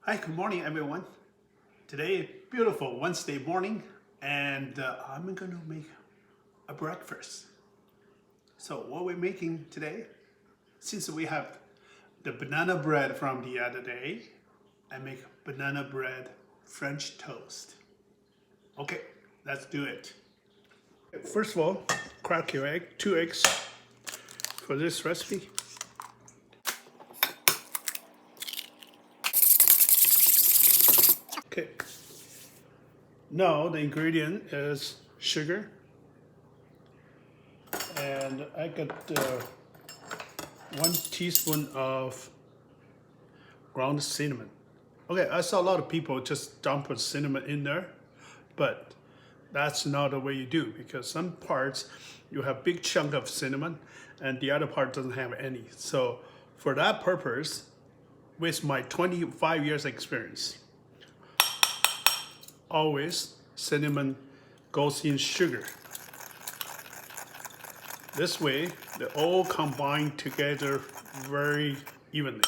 Hi, good morning everyone. Today, beautiful Wednesday morning, and I'm gonna make a breakfast. So what we're making today, since we have the banana bread from the other day, I make banana bread French toast. Okay, let's do it. First of all, crack your egg, 2 eggs for this recipe. Okay. Now the ingredient is sugar, and I got 1 teaspoon of ground cinnamon. Okay, I saw a lot of people just dump cinnamon in there, but that's not the way you do, because some parts you have big chunk of cinnamon and the other part doesn't have any. So for that purpose, with my 25 years experience, always cinnamon goes in sugar. This way, they all combine together very evenly.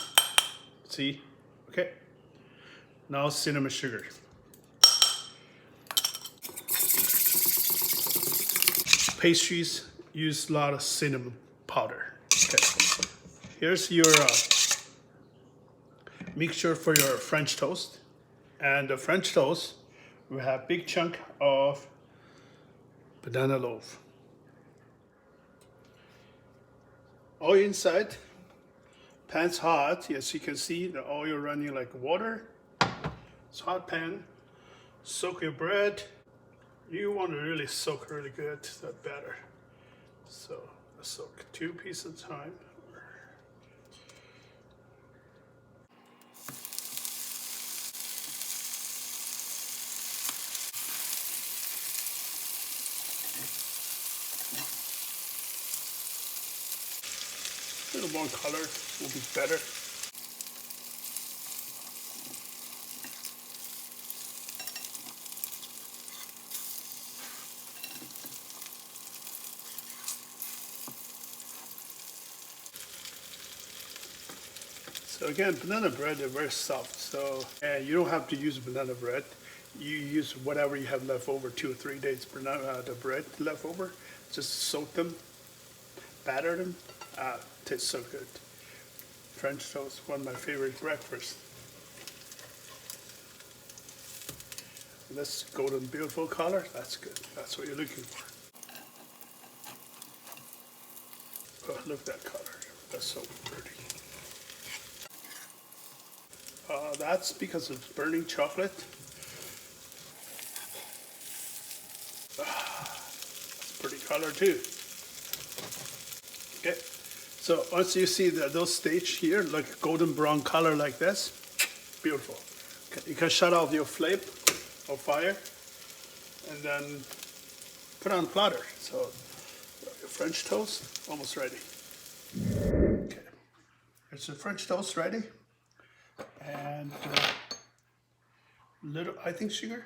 See? Okay. Now cinnamon sugar. Pastries use a lot of cinnamon powder. Okay. Here's your mixture for your French toast. And the French toast, we have big chunk of banana loaf. Oil inside, pan's hot. As you can see, the oil running like water. It's hot pan. Soak your bread. You want to really soak really good, that's better. So soak 2 pieces at a time. A little more color will be better. So again, banana bread is very soft, so and you don't have to use banana bread. You use whatever you have left over, 2 or 3 days the bread left over. Just soak them, batter them. Tastes so good. French toast, one of my favorite breakfasts. This golden beautiful color, that's good. That's what you're looking for. Oh, look at that color. That's so pretty. That's because it's burning chocolate. That's a pretty color too. Okay, so once you see those stage here, like golden brown color like this, beautiful. Okay, you can shut off your flame or fire and then put on the platter. So your French toast almost ready. Okay, it's the French toast ready. And little, I think, sugar.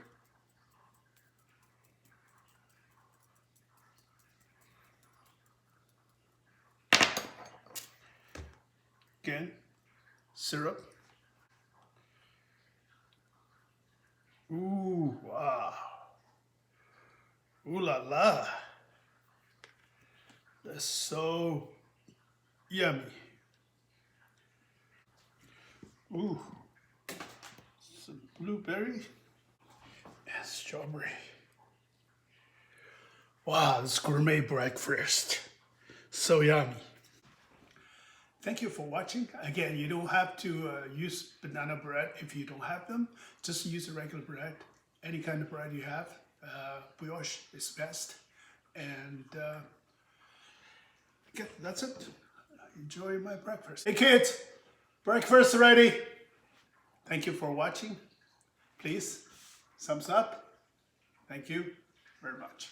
Again, syrup. Ooh, wow. Ooh la la. That's so yummy. Ooh. Some blueberry and strawberry. Wow, this gourmet breakfast. So yummy. Thank you for watching. Again, you don't have to use banana bread if you don't have them. Just use the regular bread. Any kind of bread you have. Brioche is best. And okay, that's it. Enjoy my breakfast. Hey kids, breakfast ready. Thank you for watching. Please, thumbs up. Thank you very much.